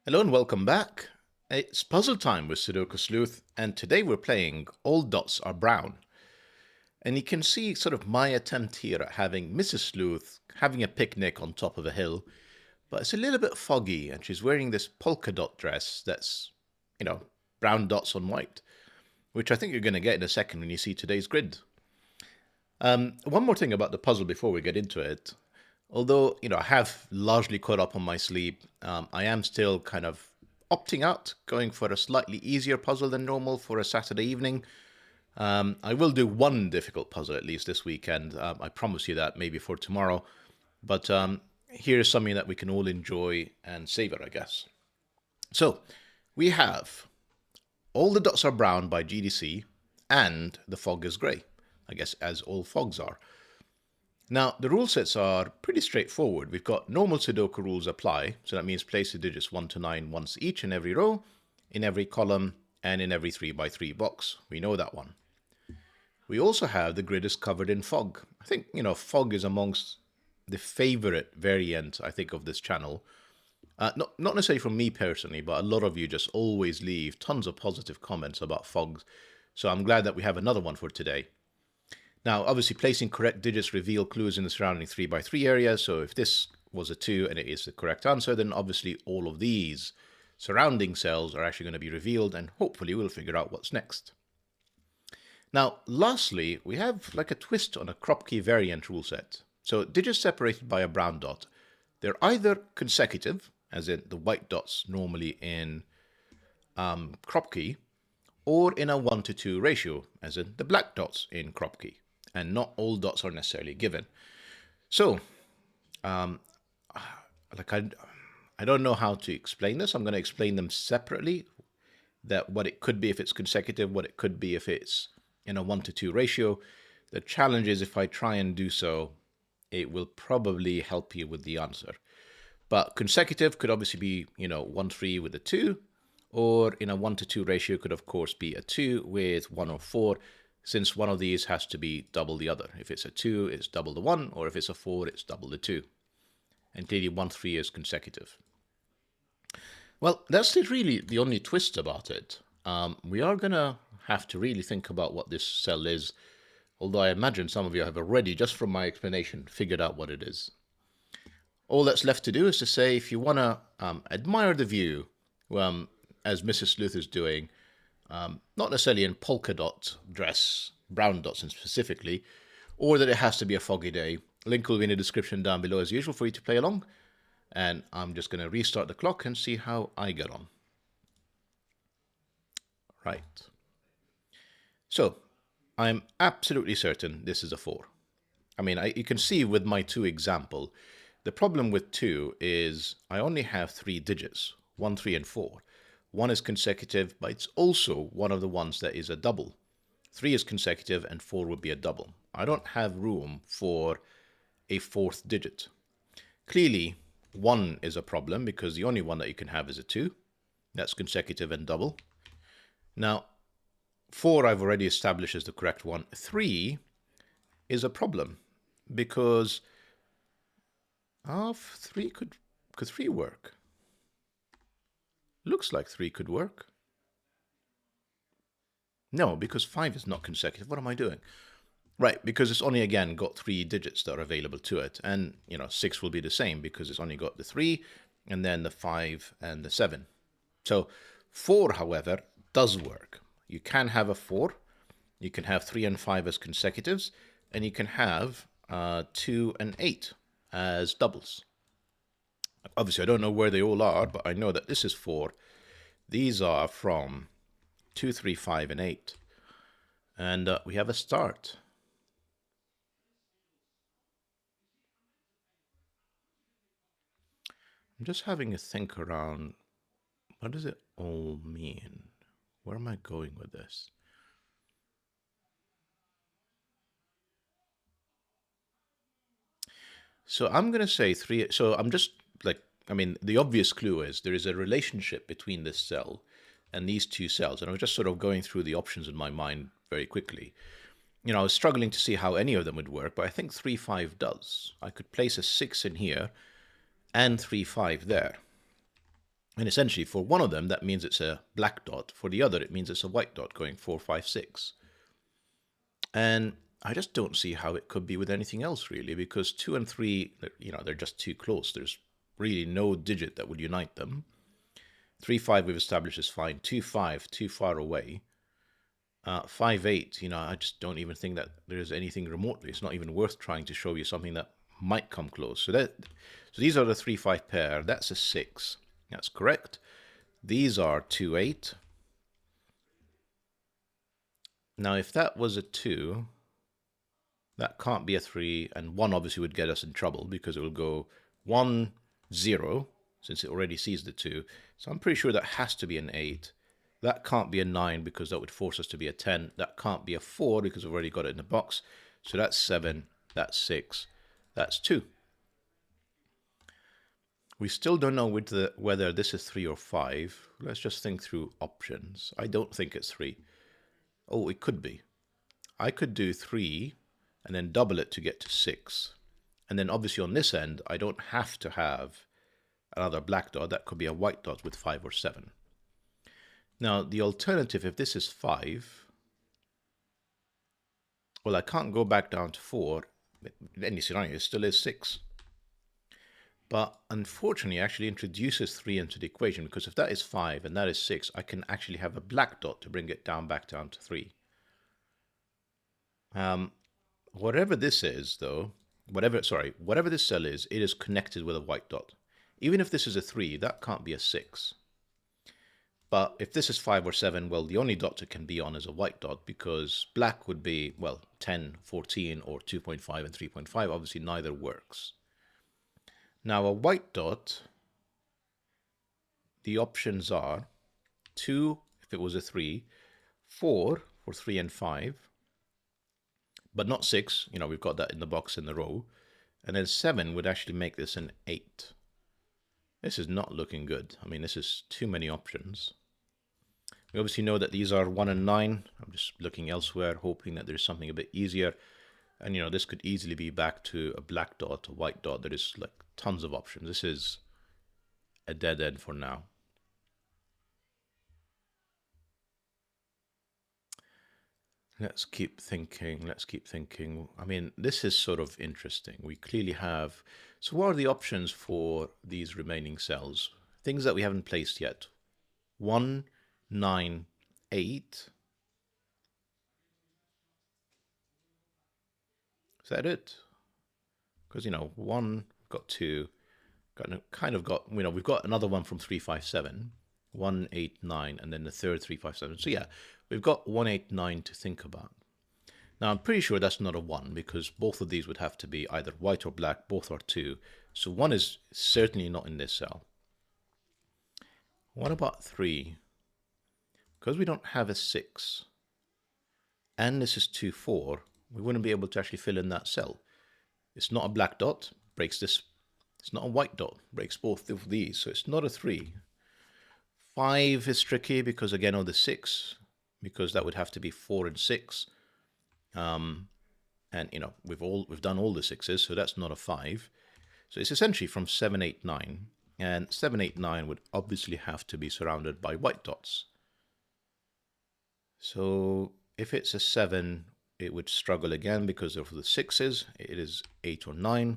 Hello and welcome back. It's puzzle time with Sudoku Sleuth, and today we're playing All Dots Are Brown. And you can see sort of my attempt here at having Mrs. Sleuth having a picnic on top of a hill, but it's a little bit foggy, and she's wearing this polka dot dress that's, you know, brown dots on white, which I think you're going to get in a second when you see today's grid. One more thing about the puzzle before we get into it. Although, I have largely caught up on my sleep, I am still kind of opting out, going for a slightly easier puzzle than normal for a Saturday evening. I will do one difficult puzzle at least this weekend. I promise you that, maybe for tomorrow. But here's something that we can all enjoy and savor, I guess. So, we have All the Dots Are Brown by GDC and The Fog is Grey, I guess, as all fogs are. Now, the rule sets are pretty straightforward. We've got normal Sudoku rules apply, so that means place the digits 1 to 9 once each in every row, in every column, and in every 3 by 3 box. We know that one. We also have the grid is covered in fog. I think, fog is amongst the favorite variant, I think, of this channel. Not necessarily from me personally, but a lot of you just always leave tons of positive comments about fogs. So I'm glad that we have another one for today. Now, obviously, placing correct digits reveal clues in the surrounding 3 by 3 area. So if this was a 2 and it is the correct answer, then obviously all of these surrounding cells are actually going to be revealed, and hopefully we'll figure out what's next. Now, lastly, we have like a twist on a Kropki variant rule set. So digits separated by a brown dot, they're either consecutive, as in the white dots normally in Kropki, or in a 1 to 2 ratio, as in the black dots in Kropki. And not all dots are necessarily given. So, I don't know how to explain this. I'm going to explain them separately. That what it could be if it's consecutive, what it could be if it's in a 1 to 2 ratio. The challenge is if I try and do so, it will probably help you with the answer. But consecutive could obviously be, 1, 3 with a 2. Or in a 1 to 2 ratio could, of course, be a 2 with 1 or 4. Since one of these has to be double the other. If it's a 2, it's double the 1, or if it's a 4, it's double the 2. And clearly 1, 3 is consecutive. Well, that's really the only twist about it. We are going to have to really think about what this cell is, although I imagine some of you have already, just from my explanation, figured out what it is. All that's left to do is to say, if you want to admire the view, as Mrs. Sleuth is doing, not necessarily in polka dot dress, brown dots specifically, or that it has to be a foggy day. Link will be in the description down below as usual for you to play along. And I'm just going to restart the clock and see how I get on. Right. So, I'm absolutely certain this is a 4. I mean, you can see with my 2 example, the problem with 2 is I only have 3 digits, 1, 3, and 4. 1 is consecutive, but it's also one of the ones that is a double. 3 is consecutive, and 4 would be a double. I don't have room for a 4th digit. Clearly, 1 is a problem because the only one that you can have is a 2. That's consecutive and double. Now, 4 I've already established as the correct one. 3 is a problem because 3 could 3 work? Looks like 3 could work. No, because 5 is not consecutive. What am I doing? Right, because it's only, again, got 3 digits that are available to it. And, 6 will be the same because it's only got the 3, and then the 5 and the 7. So 4, however, does work. You can have a 4. You can have 3 and 5 as consecutives. And you can have 2 and 8 as doubles. Obviously, I don't know where they all are, but I know that this is 4. These are from 2, 3, 5, and 8. And we have a start. I'm just having a think around, what does it all mean? Where am I going with this? So I'm going to say 3. So I'm just the obvious clue is there is a relationship between this cell and these 2 cells. And I was just sort of going through the options in my mind very quickly. I was struggling to see how any of them would work, but I think 3, 5 does. I could place a 6 in here and 3, 5 there. And essentially, for one of them, that means it's a black dot. For the other, it means it's a white dot going 4, 5, 6. And I just don't see how it could be with anything else, really, because 2 and 3, they're just too close. There's really no digit that would unite them. 3, 5 we've established is fine. 2, 5, too far away. 5, 8, I just don't even think that there's anything remotely. It's not even worth trying to show you something that might come close. So these are the 3, 5 pair. That's a 6. That's correct. These are 2, 8. Now, if that was a 2, that can't be a 3, and 1 obviously would get us in trouble because it will go 1, 0, since it already sees the 2. So I'm pretty sure that has to be an 8. That can't be a 9 because that would force us to be a 10. That can't be a 4 because we've already got it in the box. So that's 7, that's 6, that's 2. We still don't know whether this is 3 or 5. Let's just think through options. I don't think it's 3. Oh, it could be. I could do 3 and then double it to get to 6. And then obviously on this end, I don't have to have another black dot. That could be a white dot with 5 or 7. Now, the alternative, if this is 5, well, I can't go back down to 4. In any scenario, it still is 6. But unfortunately, it actually introduces 3 into the equation, because if that is 5 and that is 6, I can actually have a black dot to bring it back down to 3. Whatever this is, though, whatever this cell is, it is connected with a white dot. Even if this is a 3, that can't be a 6. But if this is 5 or 7, well, the only dot it can be on is a white dot, because black would be, well, 10, 14, or 2.5 and 3.5. Obviously, neither works. Now, a white dot, the options are 2 if it was a 3, 4 for 3 and 5, but not 6. We've got that in the box in the row. And then 7 would actually make this an 8. This is not looking good. I mean, this is too many options. We obviously know that these are 1 and 9. I'm just looking elsewhere, hoping that there's something a bit easier. And, this could easily be back to a black dot, a white dot. There is like tons of options. This is a dead end for now. Let's keep thinking. I mean, this is sort of interesting. We clearly have... So what are the options for these remaining cells? Things that we haven't placed yet. 1, 9, 8. Is that it? Because, 1, we've got 2, we've got another one from 3, 5, 7. 1, 8, 9, and then the third 3, 5, 7. So yeah, we've got 1, 8, 9 to think about. Now, I'm pretty sure that's not a 1, because both of these would have to be either white or black. Both are 2. So 1 is certainly not in this cell. What about 3? Because we don't have a 6, and this is 2, 4, we wouldn't be able to actually fill in that cell. It's not a black dot, breaks this. It's not a white dot, breaks both of these. So it's not a 3. 5 is tricky because, again, of the 6, because that would have to be 4 and 6. And, we've done all the 6s, so that's not a 5. So it's essentially from 7, 8, 9. And 7, 8, 9 would obviously have to be surrounded by white dots. So if it's a 7, it would struggle again because of the 6s. It is 8 or 9.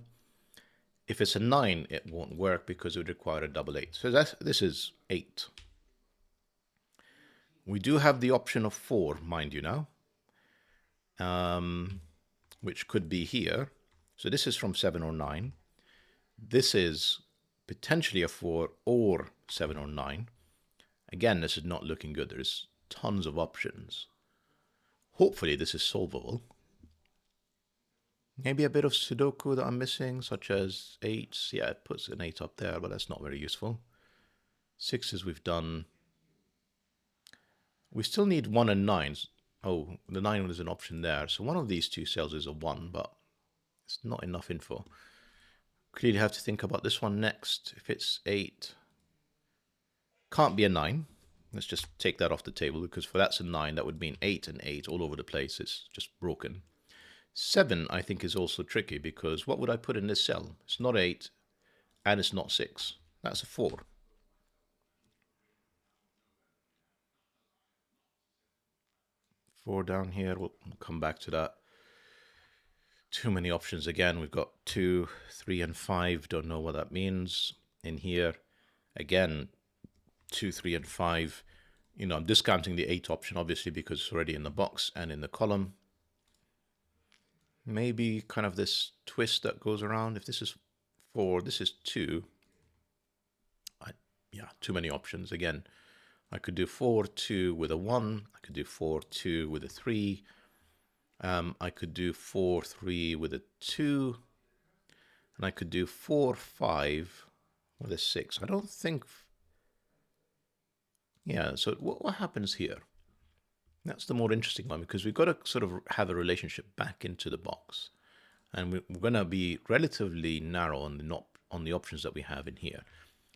If it's a 9, it won't work because it would require a double 8. So this is 8. We do have the option of 4, mind you now, which could be here. So this is from 7 or 9. This is potentially a 4 or 7 or 9. Again, this is not looking good. There's tons of options. Hopefully this is solvable. Maybe a bit of Sudoku that I'm missing, such as 8s. Yeah, it puts an 8 up there, but that's not very useful. 6s we've done. We still need 1 and 9s. Oh, the 9 is an option there. So one of these two cells is a 1, but it's not enough info. Clearly have to think about this one next. If it's 8, can't be a 9. Let's just take that off the table, because for that's a 9, that would mean 8 and 8 all over the place. It's just broken. 7, I think, is also tricky, because what would I put in this cell? It's not 8, and it's not 6. That's a 4. 4 down here. We'll come back to that. Too many options again. We've got 2, 3, and 5. Don't know what that means. In here, again, 2, 3, and 5. I'm discounting the 8 option, obviously, because it's already in the box and in the column. Maybe kind of this twist that goes around. If this is 4, this is 2. Yeah, too many options. Again, I could do 4, 2 with a 1. I could do 4, 2 with a 3. I could do 4, 3 with a 2. And I could do 4, 5 with a 6. I don't think... Yeah, so what happens here? That's the more interesting one, because we've got to sort of have a relationship back into the box. And we're going to be relatively narrow on the options that we have in here.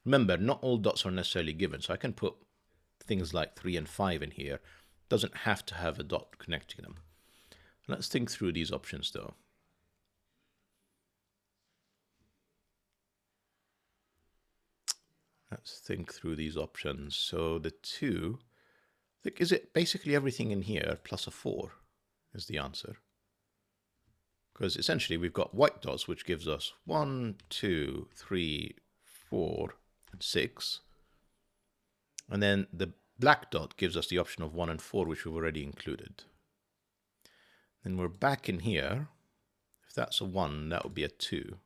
Remember, not all dots are necessarily given, so I can put things like 3 and 5 in here. Doesn't have to have a dot connecting them. Let's think through these options, though. Let's think through these options. So the 2, is it basically everything in here plus a 4 is the answer? Because essentially we've got white dots, which gives us 1, 2, 3, 4, and 6. And then the black dot gives us the option of 1 and 4, which we've already included. Then we're back in here. If that's a 1, that would be a 2.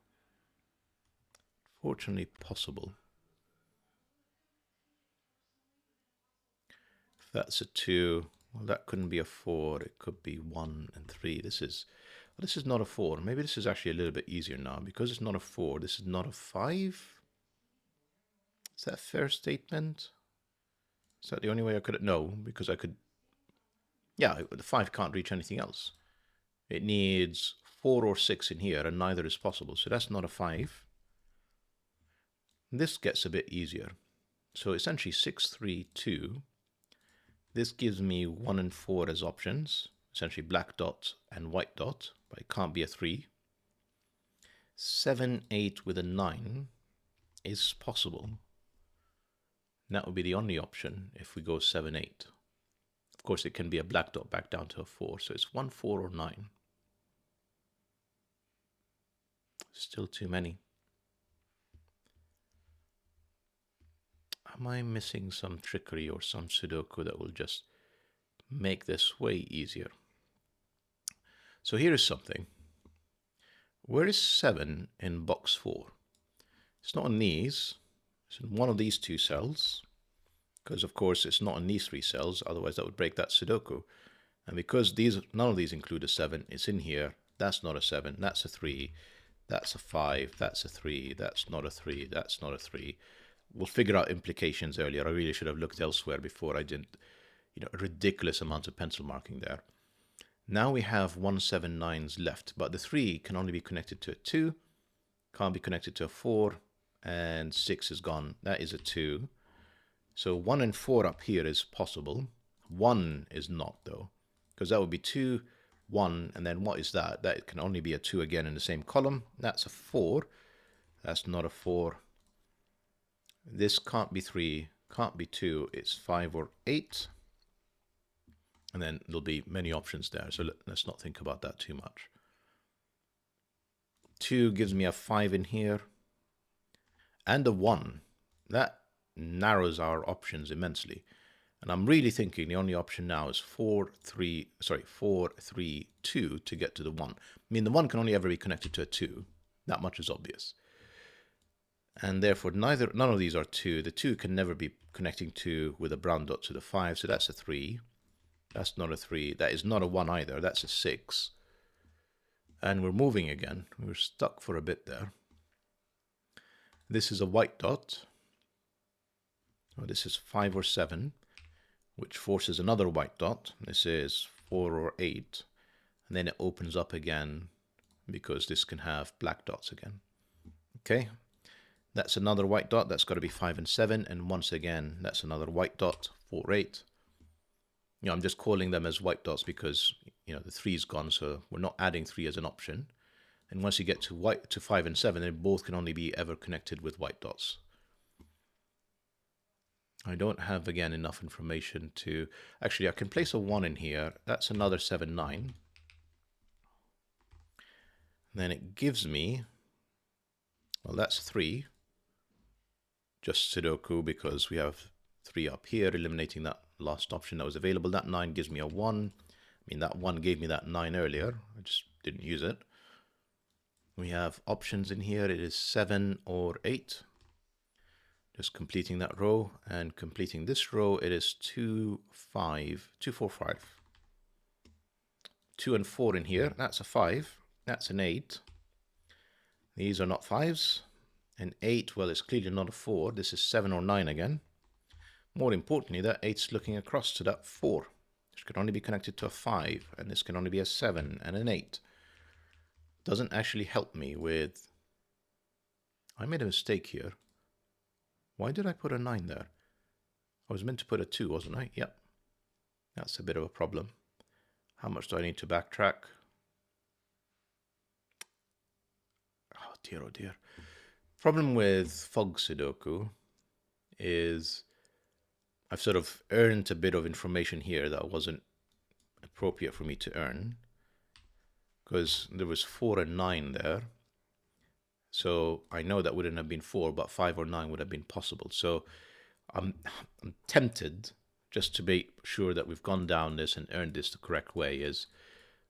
Fortunately possible. If that's a 2, well, that couldn't be a 4. It could be 1 and 3. This is not a 4. Maybe this is actually a little bit easier now. Because it's not a 4, this is not a 5. Is that a fair statement? Is that the only way I could... No, because I could... Yeah, the 5 can't reach anything else. It needs 4 or 6 in here, and neither is possible. So that's not a 5. This gets a bit easier. So essentially 6, 3, 2. This gives me 1 and 4 as options. Essentially black dot and white dot, but it can't be a 3. 7, 8 with a 9 is possible. And that would be the only option if we go 7, 8. Of course, it can be a black dot back down to a 4. So it's 1, 4, or 9. Still too many. Am I missing some trickery or some Sudoku that will just make this way easier? So here is something. Where is 7 in box 4? It's not in these. It's in one of these 2 cells. Because, of course, it's not in these 3 cells. Otherwise, that would break that Sudoku. And because none of these include a 7, it's in here. That's not a 7. That's a 3. That's a 5. That's a 3. That's not a 3. That's not a 3. We'll figure out implications earlier. I really should have looked elsewhere before I did, a ridiculous amount of pencil marking there. Now we have 179s left, but the 3 can only be connected to a 2, can't be connected to a 4, and 6 is gone. That is a 2. So 1 and 4 up here is possible. 1 is not, though, because that would be 2, 1, and then what is that? That can only be a 2 again in the same column. That's a 4. That's not a 4. This can't be 3, can't be 2. It's 5 or 8. And then there'll be many options there. So let's not think about that too much. 2 gives me a 5 in here. And a 1. That narrows our options immensely. And I'm really thinking the only option now is 4, 3, 2 to get to the 1. I mean, the 1 can only ever be connected to a 2. That much is obvious. And therefore, none of these are 2. The 2 can never be connecting to with a brown dot to the 5, so that's a 3. That's not a 3. That is not a 1 either. That's a 6. And we're moving again. We're stuck for a bit there. This is a white dot. Oh, this is 5 or 7, which forces another white dot. This is 4 or 8. And then it opens up again because this can have black dots again. Okay. That's another white dot. That's got to be 5 and 7. And once again, that's another white dot, 4, 8. I'm just calling them as white dots because, the 3 is gone. So we're not adding 3 as an option. And once you get to 5 and 7, they both can only be ever connected with white dots. I don't have, again, enough information to... Actually, I can place a 1 in here. That's another 7, 9. Then it gives me... Well, that's 3. Just Sudoku, because we have 3 up here, eliminating that last option that was available. That 9 gives me a 1. I mean, that 1 gave me that 9 earlier. I just didn't use it. We have options in here. It is 7 or 8. Just completing that row and completing this row. It is 2, 5, 2, 4, 5. 2 and 4 in here. That's a 5. That's an 8. These are not 5s. An 8, well, it's clearly not a 4. This is 7 or 9 again. More importantly, that 8's looking across to that 4, which can only be connected to a 5, and this can only be a 7 and an 8. Doesn't actually help me with... I made a mistake here. Why did I put a 9 there? I was meant to put a 2, wasn't I? Yep. That's a bit of a problem. How much do I need to backtrack? Oh dear, oh dear. Problem with Fog Sudoku is I've sort of earned a bit of information here that wasn't appropriate for me to earn, because there was 4 and 9 there. So I know that wouldn't have been 4, but 5 or 9 would have been possible. So I'm tempted, just to be sure that we've gone down this and earned this the correct way, is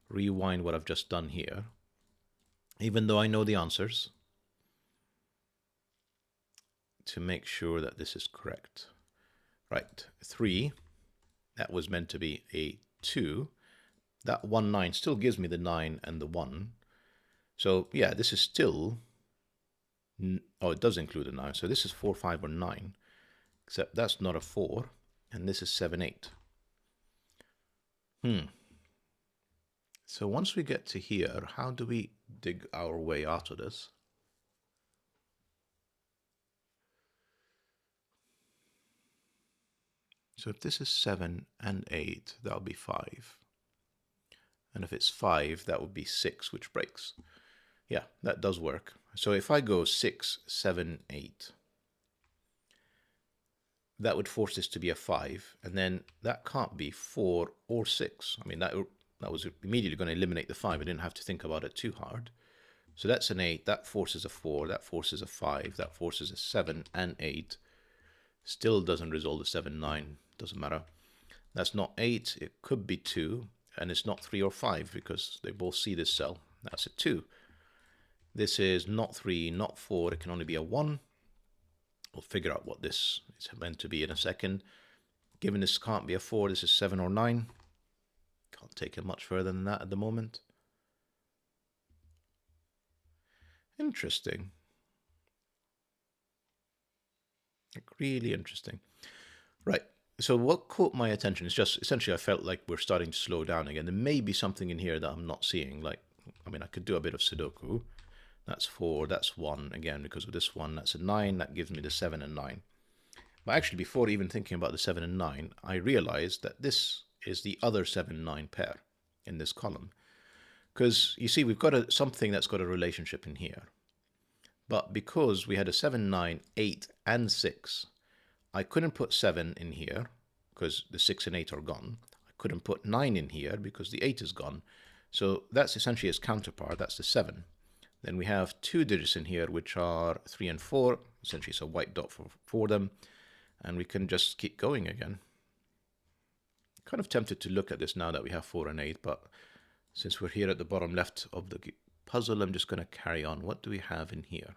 rewind what I've just done here, even though I know the answers, to make sure that this is correct. Right, 3, that was meant to be a 2. That 1, 9 still gives me the 9 and the 1. So yeah, this is still... Oh, it does include a 9. So this is 4, 5, or 9. Except that's not a 4. And this is 7, 8. So once we get to here, how do we dig our way out of this? So if this is 7 and 8, that'll be 5. And if it's 5, that would be 6, which breaks. Yeah, that does work. So if I go 6, 7, 8, that would force this to be a 5. And then that can't be 4 or 6. I mean, that was immediately going to eliminate the 5. I didn't have to think about it too hard. So that's an 8. That forces a 4. That forces a 5. That forces a 7 and 8. Still doesn't resolve the 7, 9. Doesn't matter. That's not 8. It could be 2. And it's not 3 or 5 because they both see this cell. That's a 2. This is not 3, not 4. It can only be a 1. We'll figure out what this is meant to be in a second. Given this can't be a 4, this is 7 or 9. Can't take it much further than that at the moment. Interesting. Like, really interesting. Right. So what caught my attention is just essentially I felt like we're starting to slow down again. There may be something in here that I'm not seeing. Like, I mean, I could do a bit of Sudoku. That's 4, that's 1. Again, because of this 1, that's a 9. That gives me the 7 and 9. But actually, before even thinking about the 7 and 9, I realized that this is the other 7, 9 pair in this column. Because, you see, we've got something that's got a relationship in here. But because we had a 7, 9, 8, and 6, I couldn't put 7 in here because the 6 and 8 are gone. I couldn't put 9 in here because the 8 is gone. So that's essentially its counterpart. That's the 7. Then we have 2 digits in here, which are 3 and 4. Essentially, it's a white dot for them. And we can just keep going again. Kind of tempted to look at this now that we have 4 and 8, but since we're here at the bottom left of the puzzle, I'm just going to carry on. What do we have in here?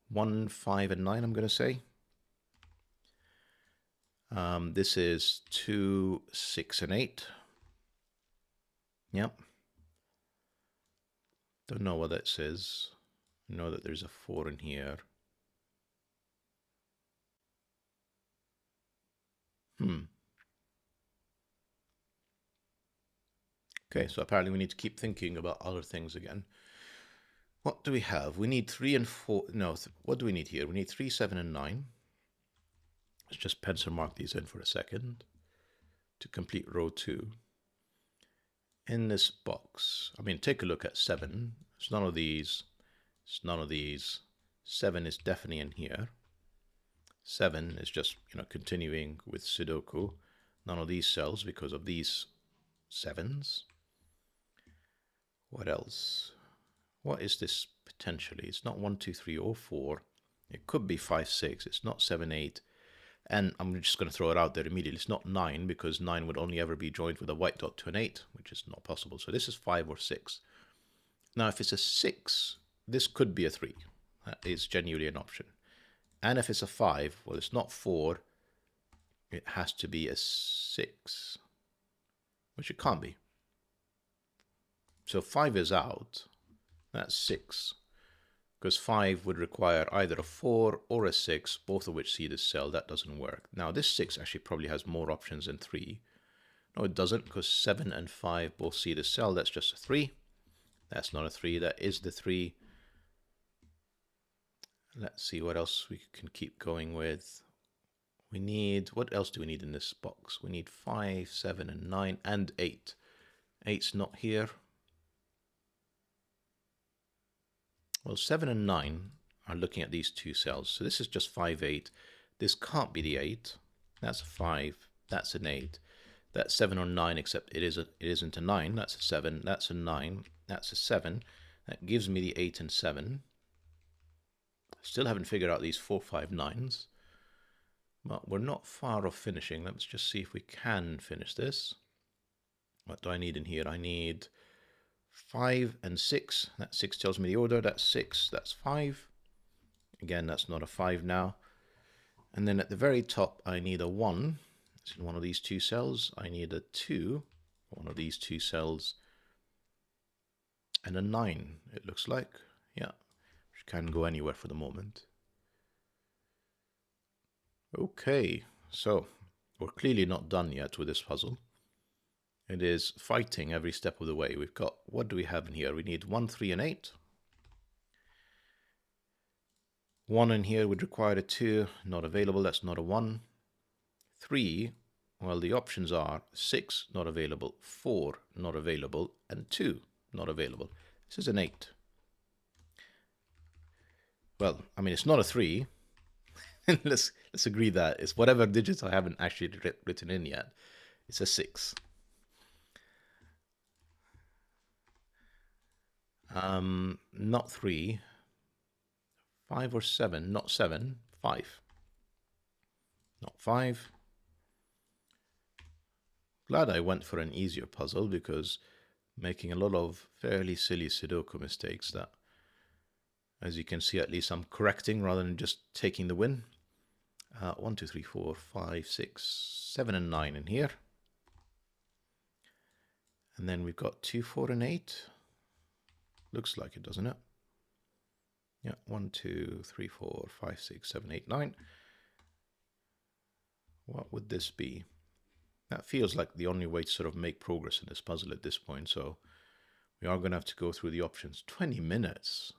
1, 5, and 9, I'm going to say. This is 2, 6, and 8. Yep. Don't know what that says. I know that there's a 4 in here. Okay, so apparently we need to keep thinking about other things again. What do we have? We need 3 and 4. No, what do we need here? We need 3, 7, and 9. Let's just pencil mark these in for a second to complete row 2. In this box, I mean, take a look at 7. It's none of these. It's none of these. 7 is definitely in here. 7 is just, continuing with Sudoku. None of these cells because of these 7s. What else? What is this potentially? It's not 1, 2, 3, or 4. It could be 5, 6. It's not 7, 8. And I'm just going to throw it out there immediately. It's not 9 because 9 would only ever be joined with a white dot to an 8, which is not possible. So this is 5 or 6. Now, if it's a 6, this could be a 3. That is genuinely an option. And if it's a 5, well, it's not 4. It has to be a 6, which it can't be. So 5 is out. That's 6. Because 5 would require either a 4 or a 6, both of which see this cell. That doesn't work. Now, this 6 actually probably has more options than 3. No, it doesn't, because 7 and 5 both see this cell. That's just a 3. That's not a 3. That is the 3. Let's see what else we can keep going with. We need, what else do we need in this box? We need 5, 7, and 9, and 8. 8's not here. Well, 7 and 9 are looking at these two cells. So this is just 5, 8. This can't be the 8. That's a 5. That's an 8. That's 7 or 9, except it isn't a 9. That's a 7. That's a 9. That's a 7. That gives me the 8 and 7. Still haven't figured out these 4, 5, 9s. But we're not far off finishing. Let's just see if we can finish this. What do I need in here? I need 5 and 6. That 6 tells me the order. That's 6. That's 5. Again, that's not a 5 now. And then at the very top, I need a 1. It's in one of these two cells. I need a 2. One of these two cells. And a 9, it looks like. Yeah. Which can go anywhere for the moment. Okay. So, we're clearly not done yet with this puzzle. It is fighting every step of the way. We've got, what do we have in here? We need 1, 3, and 8. 1 in here would require a 2. Not available. That's not a 1. 3, well, the options are 6, not available, 4, not available, and 2, not available. This is an 8. Well, I mean, it's not a 3. let's agree that it's whatever digits I haven't actually written in yet. It's a 6. Not 3. 5 or 7. Not 7. 5. Not 5. Glad I went for an easier puzzle because making a lot of fairly silly Sudoku mistakes that, as you can see, at least I'm correcting rather than just taking the win. 1, 2, 3, 4, 5, 6, 7, and 9 in here. And then we've got 2, 4, and 8. Looks like it, doesn't it? Yeah, 1, 2, 3, 4, 5, 6, 7, 8, 9. What would this be? That feels like the only way to sort of make progress in this puzzle at this point, so we are going to have to go through the options. 20 minutes.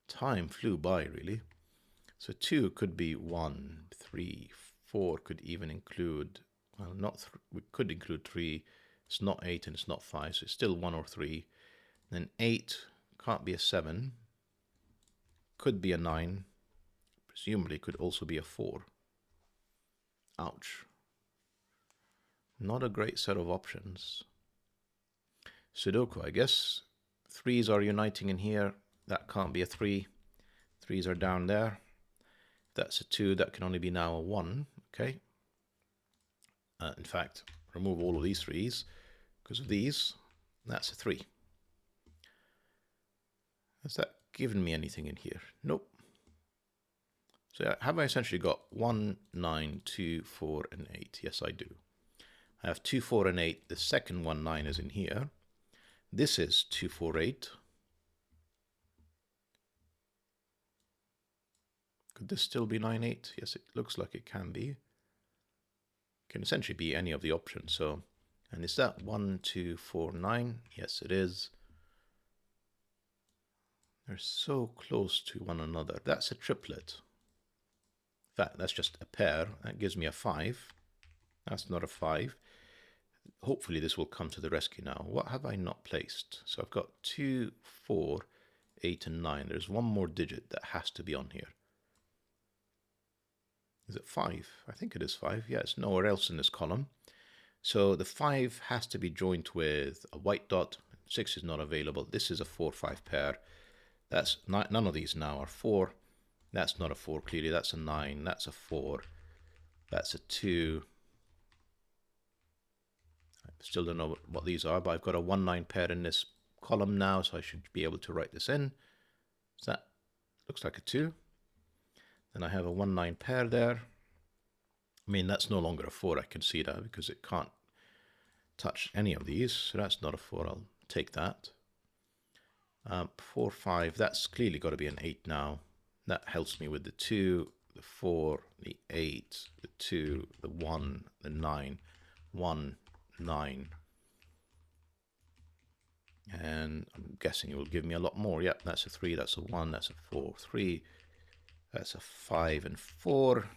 Time flew by, really. So 2 could be 1, 3, 4 could even include, well, not we could include 3. It's not 8 and it's not 5, so it's still 1 or 3. Then 8 can't be a 7. Could be a 9. Presumably could also be a 4. Ouch. Not a great set of options. Sudoku, I guess. 3s are uniting in here. That can't be a 3. 3s are down there. If that's a 2, that can only be now a 1. Okay. In fact, remove all of these 3s because of these. That's a 3. Has that given me anything in here? Nope. So have I essentially got 1, 9, 2, 4, and 8? Yes, I do. I have 2, 4, and 8. The second one, 9, is in here. This is 2, 4, 8. Could this still be 9, 8? Yes, it looks like it can be. It can essentially be any of the options. So, and is that 1, 2, 4, 9? Yes, it is. They're so close to one another. That's a triplet. In fact, that's just a pair. That gives me a 5. That's not a 5. Hopefully this will come to the rescue now. What have I not placed? So I've got 2, 4, 8, and 9. There's one more digit that has to be on here. Is it 5? I think it is 5. Yeah, it's nowhere else in this column. So the 5 has to be joined with a white dot. 6 is not available. This is a 4-5 pair. That's not, none of these now are 4. That's not a 4 clearly. That's a 9. That's a 4. That's a 2. I still don't know what these are, but I've got a 1-9 pair in this column now, so I should be able to write this in. So that looks like a 2. Then I have a 1-9 pair there. I mean, that's no longer a 4, I can see that, because it can't touch any of these. So that's not a 4, I'll take that. 4-5, that's clearly got to be an 8 now. That helps me with the 2, the 4, the 8, the 2, the 1, the 9, 1, 9. And I'm guessing it will give me a lot more. Yep, that's a 3, that's a 1, that's a 4, 3. That's a 5 and 4.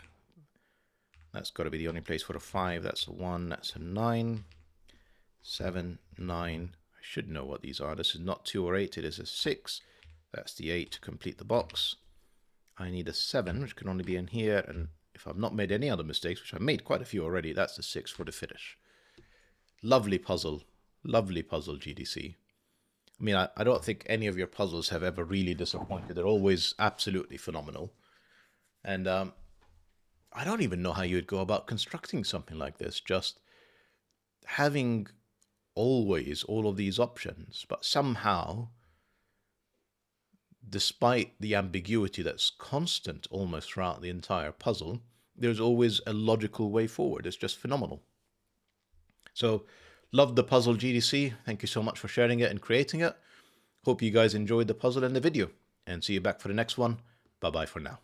That's got to be the only place for a 5. That's a 1, that's a 9. 7, 9. I should know what these are. This is not 2 or 8, it is a 6. That's the 8 to complete the box. I need a 7, which can only be in here, and if I've not made any other mistakes, which I've made quite a few already, that's the 6 for the finish. Lovely puzzle, GDC. I mean, I don't think any of your puzzles have ever really disappointed. They're always absolutely phenomenal. And I don't even know how you would go about constructing something like this, just having always all of these options, but somehow, despite the ambiguity that's constant almost throughout the entire puzzle, there's always a logical way forward. It's just phenomenal. So, loved the puzzle, GDC. Thank you so much for sharing it and creating it. Hope you guys enjoyed the puzzle and the video, and see you back for the next one. Bye-bye for now.